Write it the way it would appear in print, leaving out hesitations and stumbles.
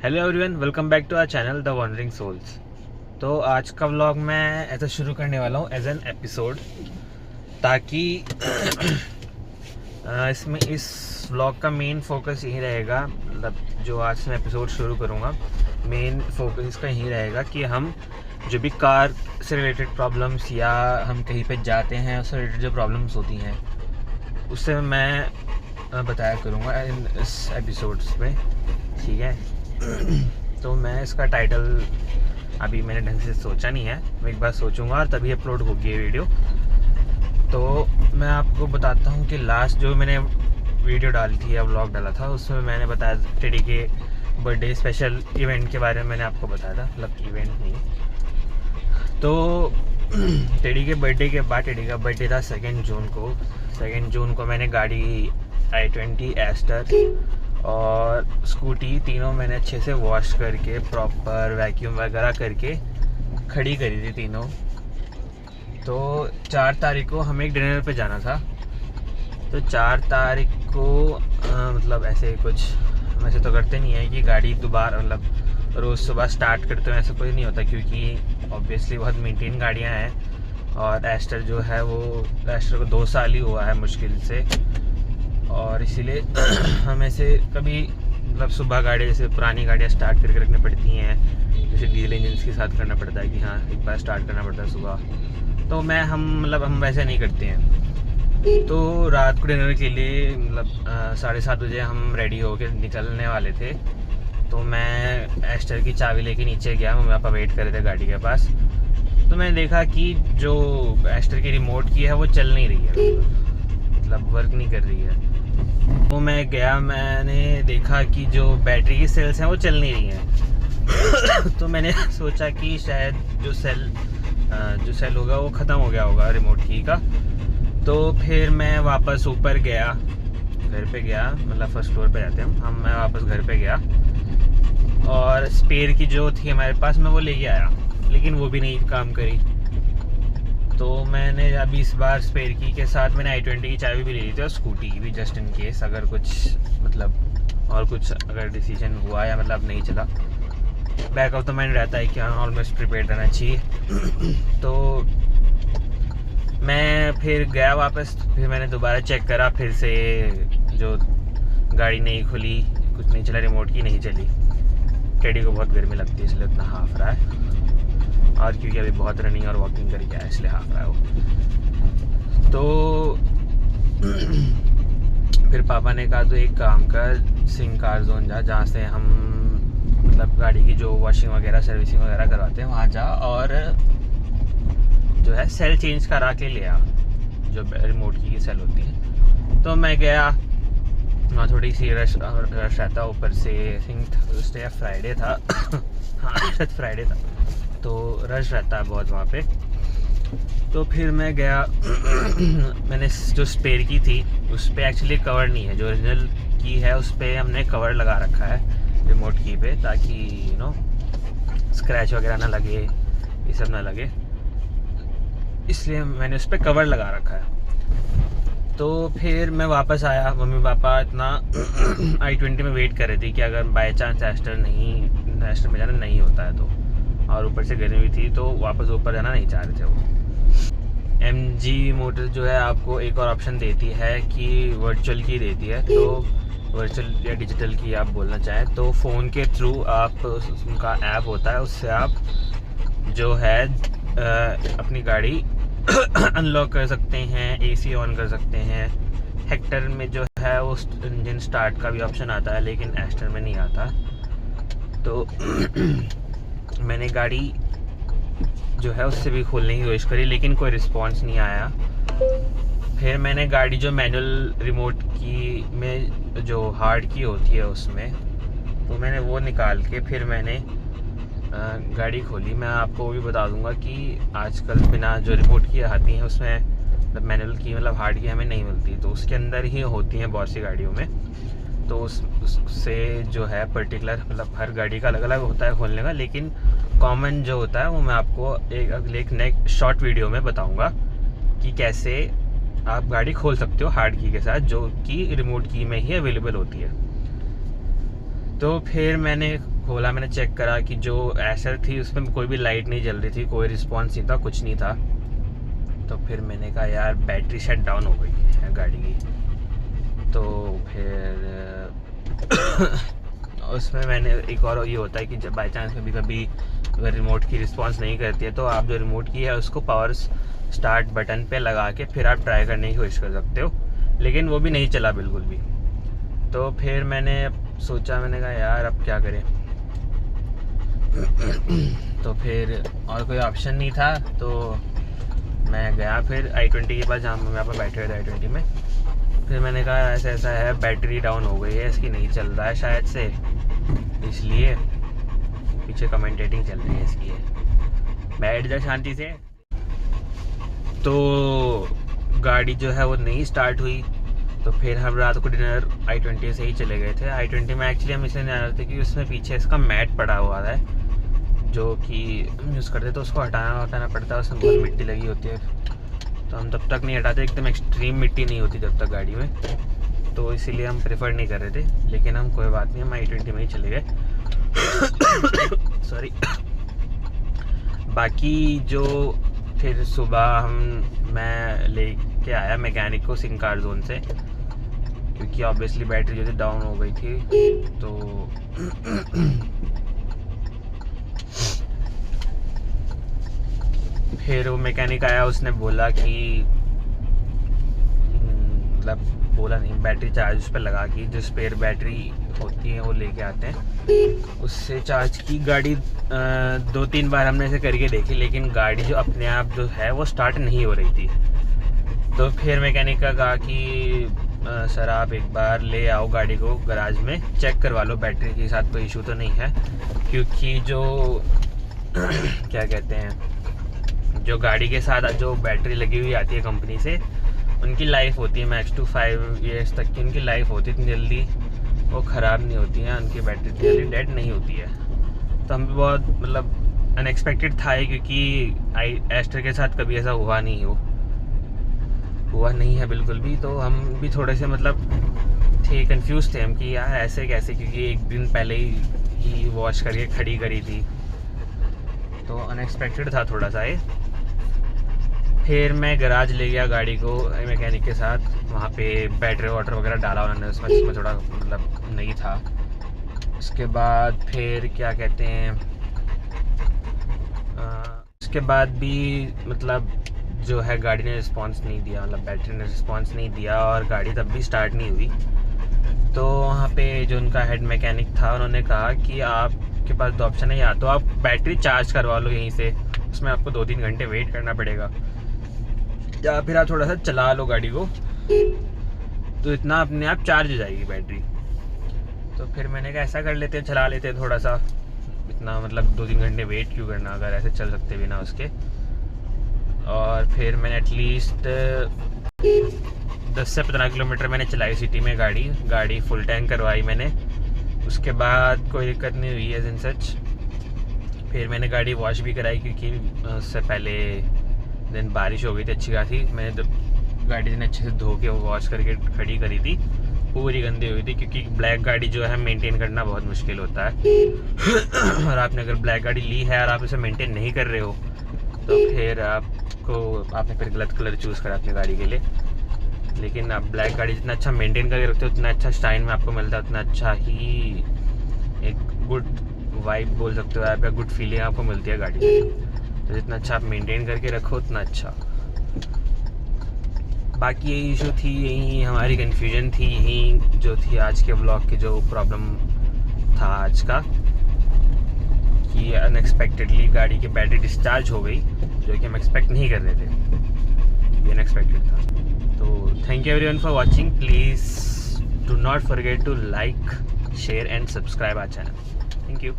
Hello everyone, welcome back to our channel the wandering souls. तो आज का vlog मैं ऐसा शुरू करने वाला हूँ एज एन एपिसोड, ताकि इसमें इस व्लॉग का मेन फोकस यही रहेगा। मतलब जो आज मैं एपिसोड शुरू करूँगा, मेन फोकस इसका यही रहेगा कि हम जो भी कार से रिलेटेड प्रॉब्लम्स या हम कहीं पे जाते हैं उससे रिलेटेड जो प्रॉब्लम्स होती हैं उससे मैं बताया करूँगा इन इस एपिसोड्स में, ठीक है। तो मैं इसका टाइटल अभी मैंने ढंग से सोचा नहीं है, मैं एक बार सोचूंगा और तभी अपलोड होगी ये वीडियो। तो मैं आपको बताता हूँ कि लास्ट जो मैंने वीडियो डाली थी या व्लॉग डाला था उसमें मैंने बताया टेडी के बर्थडे स्पेशल इवेंट के बारे में मैंने आपको बताया था। मतलब इवेंट नहीं, तो टेडी के बर्थडे के बाद, टेडी का बर्थडे था 2 जून को मैंने गाड़ी i20 एस्टर और स्कूटी तीनों मैंने अच्छे से वॉश करके प्रॉपर वैक्यूम वगैरह करके खड़ी करी थी तीनों। तो 4 तारीख को हमें एक डिनर पे जाना था। तो 4 तारीख को मतलब ऐसे कुछ हम ऐसे तो करते नहीं है कि गाड़ी दोबारा मतलब रोज़ सुबह स्टार्ट करते हुए, ऐसा कोई नहीं होता, क्योंकि ऑब्वियसली बहुत मेंटेन गाड़ियाँ हैं और एस्टर जो है वो एस्टर को 2 साल ही हुआ है मुश्किल से, और इसीलिए हम ऐसे कभी मतलब सुबह गाड़ी जैसे पुरानी गाड़ियाँ स्टार्ट करके रखनी पड़ती हैं, जैसे डीजल इंजन के साथ करना पड़ता है कि हाँ एक बार स्टार्ट करना पड़ता है सुबह। तो हम वैसे नहीं करते हैं। तो रात को डिनर के लिए मतलब 7:30 बजे हम रेडी होकर निकलने वाले थे। तो मैं एस्टर की चाबी लेके नीचे गया, मम्मी पापा वेट कर रहे थे गाड़ी के पास। तो मैंने देखा कि जो एस्टर की रिमोट की है वो चल नहीं रही है, मतलब वर्क नहीं कर रही है। तो मैं गया, मैंने देखा कि जो बैटरी की सेल्स हैं वो चल नहीं रही हैं। तो मैंने सोचा कि शायद जो सेल होगा वो ख़त्म हो गया होगा रिमोट की का। तो फिर मैं वापस ऊपर गया, घर पे गया, मतलब फर्स्ट फ्लोर पे जाते हैं हम। मैं वापस घर पे गया और स्पेयर की जो थी हमारे पास मैं वो लेके आया, लेकिन वो भी नहीं काम करी। तो मैंने अभी इस बार स्पेयर की के साथ मैंने i20 की चाबी भी ले ली थी और स्कूटी की भी, जस्ट इन केस अगर कुछ मतलब और कुछ अगर डिसीजन हुआ या मतलब नहीं चला, बैकअप तो मैंने रहता है कि हाँ ऑलमोस्ट प्रिपेयर्ड रहना चाहिए। तो मैं फिर गया वापस, फिर मैंने दोबारा चेक करा, फिर से जो गाड़ी नहीं खुली, कुछ नहीं चला, रिमोट की नहीं चली। टेडी को बहुत गर्मी लगती है इसलिए उतना हाफ रहा है, और क्योंकि अभी बहुत रनिंग और वॉकिंग करके आया इसलिए हाफ रहा है वो। तो फिर पापा ने कहा तो एक काम कर, सिंह कार जोन जा, जहाँ से हम मतलब गाड़ी की जो वॉशिंग वगैरह सर्विसिंग वगैरह करवाते हैं वहाँ जा, और जो है सेल चेंज करा के ले आ, जो रिमोट की सेल होती है। तो मैं गया, वहाँ थोड़ी सी रश रहता, ऊपर से थिंक फ्राइडे था हाँ शायद फ्राइडे था, तो रश रहता है बहुत वहाँ पे। तो फिर मैं गया मैंने जो स्पेयर की थी उस पर एक्चुअली कवर नहीं है, जो ओरिजिनल की है उस पर हमने कवर लगा रखा है रिमोट की पे, ताकि स्क्रैच वगैरह ना लगे, ये सब ना लगे, इसलिए मैंने उस पर कवर लगा रखा है। तो फिर मैं वापस आया, मम्मी पापा इतना i20 में वेट कर रहे थे कि अगर बाई चांस एस्टर में जाना नहीं होता है तो, और ऊपर से गर्मी भी थी तो वापस ऊपर जाना नहीं चाह रहे थे वो। MG मोटर जो है आपको एक और ऑप्शन देती है कि वर्चुअल की देती है, तो वर्चुअल या डिजिटल की आप बोलना चाहें तो फ़ोन के थ्रू आप, उनका ऐप होता है, उससे आप जो है अपनी गाड़ी अनलॉक कर सकते हैं, AC ऑन कर सकते हैं। हेक्टर में जो है वो इंजन स्टार्ट का भी ऑप्शन आता है, लेकिन एस्टर में नहीं आता। तो मैंने गाड़ी जो है उससे भी खोलने की कोशिश करी, लेकिन कोई रिस्पांस नहीं आया। फिर मैंने गाड़ी जो मैनुअल रिमोट की में जो हार्ड की होती है उसमें, तो मैंने वो निकाल के फिर मैंने गाड़ी खोली। मैं आपको वो भी बता दूंगा कि आजकल बिना जो रिमोट की आती हैं उसमें मतलब मैनुअल की मतलब हार्ड की हमें नहीं मिलती, तो उसके अंदर ही होती हैं बहुत सी गाड़ियों में। तो उससे जो है पर्टिकुलर मतलब हर गाड़ी का अलग अलग होता है खोलने का, लेकिन कॉमन जो होता है वो मैं आपको एक नेक्स्ट शॉर्ट वीडियो में बताऊंगा कि कैसे आप गाड़ी खोल सकते हो हार्ड की के साथ, जो कि रिमोट की में ही अवेलेबल होती है। तो फिर मैंने खोला, मैंने चेक करा कि जो एसर थी उसमें कोई भी लाइट नहीं जल रही थी, कोई रिस्पॉन्स नहीं था, कुछ नहीं था। तो फिर मैंने कहा यार बैटरी शट डाउन हो गई है गाड़ी की। तो फिर उसमें मैंने एक और ये होता है कि जब बाई चांस कभी कभी अगर रिमोट की रिस्पांस नहीं करती है तो आप जो रिमोट की है उसको पावर स्टार्ट बटन पे लगा के फिर आप ट्राई करने की कोशिश कर सकते हो, लेकिन वो भी नहीं चला बिल्कुल भी। तो फिर मैंने सोचा, मैंने कहा यार अब क्या करें। तो फिर और कोई ऑप्शन नहीं था, तो मैं गया फिर i20 के पास, जहाँ मैं यहाँ पर बैठे हुए थे i20 में। फिर मैंने कहा ऐसा ऐसा है, बैटरी डाउन हो गई है इसकी, नहीं चल रहा है शायद से, इसलिए पीछे कमेंटेटिंग चल रही है इसलिए बैठ जा शांति से। तो गाड़ी जो है वो नहीं स्टार्ट हुई। तो फिर हम रात को डिनर i20 से ही चले गए थे। i20 में एक्चुअली हम इसलिए नहीं आ रहे थे कि उसमें पीछे इसका मैट पड़ा हुआ है जो कि हम यूज़ करते, तो उसको हटाना पड़ता है, उसमें बहुत मिट्टी लगी होती है। तो हम तब तक नहीं हटाते, एकदम एक्सट्रीम मिट्टी नहीं होती जब तक गाड़ी में, तो इसीलिए हम प्रेफर नहीं कर रहे थे। लेकिन हम कोई बात नहीं, हम i20 में ही चले गए। सॉरी। बाकी जो फिर सुबह मैं लेके आया मैकेनिक को सिंह कार जोन से, क्योंकि ऑब्वियसली बैटरी जो थी डाउन हो गई थी। तो फिर वो मैकेनिक आया, उसने बोला कि मतलब बोला नहीं, बैटरी चार्ज उस पर लगा कि जो स्पेयर बैटरी होती है वो लेके आते हैं, उससे चार्ज की गाड़ी। 2-3 बार हमने ऐसे करके देखी, लेकिन गाड़ी जो अपने आप जो है वो स्टार्ट नहीं हो रही थी। तो फिर मैकेनिक का कहा कि सर आप एक बार ले आओ गाड़ी को गराज में, चेक करवा लो बैटरी के साथ कोई इशू तो नहीं है, क्योंकि जो क्या कहते हैं, जो गाड़ी के साथ जो बैटरी लगी हुई आती है कंपनी से, उनकी लाइफ होती है मैक्स टू 5 ईयर्स तक की उनकी लाइफ होती है, इतनी जल्दी वो ख़राब नहीं होती हैं, उनकी बैटरी इतनी जल्दी डेड नहीं होती है। तो हम बहुत मतलब अनएक्सपेक्टेड था ही, क्योंकि एस्टर के साथ कभी ऐसा हुआ नहीं है बिल्कुल भी। तो हम भी थोड़े से मतलब थे, कंफ्यूज थे हम कि यार ऐसे कैसे, क्योंकि एक दिन पहले ही वॉश करके खड़ी करी थी, तो अनएक्सपेक्टेड था थोड़ा सा ये। फिर मैं गराज ले गया गाड़ी को मैकेनिक के साथ, वहाँ पे बैटरी वाटर वगैरह डाला उन्होंने उसमें थोड़ा मतलब नहीं था। उसके बाद फिर क्या कहते हैं, उसके बाद भी मतलब जो है गाड़ी ने रिस्पांस नहीं दिया, मतलब बैटरी ने रिस्पांस नहीं दिया और गाड़ी तब भी स्टार्ट नहीं हुई। तो वहाँ पे जो उनका हेड मैकेनिक था, उन्होंने कहा कि आपके पास 2 ऑप्शन है, या तो आप बैटरी चार्ज करवा लो यहीं से, उसमें आपको 2-3 घंटे वेट करना पड़ेगा, या फिर आप थोड़ा सा चला लो गाड़ी को, तो इतना अपने आप चार्ज हो जाएगी बैटरी। तो फिर मैंने कहा ऐसा कर लेते हैं, चला लेते हैं थोड़ा सा, इतना मतलब 2-3 घंटे वेट क्यों करना अगर ऐसे चल सकते बिना उसके। और फिर मैंने एटलीस्ट 10 से 15 किलोमीटर मैंने चलाई सिटी में गाड़ी फुल टैंक करवाई मैंने। उसके बाद कोई दिक्कत नहीं हुई एज इन सच। फिर मैंने गाड़ी वॉश भी कराई, क्योंकि उससे पहले दिन बारिश हो गई थी अच्छी खासी। मैंने जब गाड़ी ने अच्छे से धो के वॉश करके खड़ी करी थी, पूरी गंदी हुई थी, क्योंकि ब्लैक गाड़ी जो है मेंटेन करना बहुत मुश्किल होता है। और आपने अगर ब्लैक गाड़ी ली है और आप उसे मेंटेन नहीं कर रहे हो, तो फिर आपने फिर गलत कलर चूज़ करा अपनी गाड़ी के लिए। लेकिन आप ब्लैक गाड़ी जितना अच्छा मेंटेन करके रखते हो, उतना अच्छा शाइन में आपको मिलता है, उतना अच्छा ही एक गुड वाइब बोल सकते हो आप, या गुड फीलिंग आपको मिलती है गाड़ी से। तो जितना अच्छा आप मेंटेन करके रखो उतना अच्छा। बाकी यही इशू थी, यही हमारी कन्फ्यूजन थी, यही जो थी आज के ब्लॉग की जो प्रॉब्लम था आज का, कि अनएक्सपेक्टेडली गाड़ी की बैटरी डिस्चार्ज हो गई, जो कि हम एक्सपेक्ट नहीं कर रहे थे, ये अनएक्सपेक्टेड था। तो thank you everyone for watching. Please do not forget to like, share and subscribe our channel. Thank you.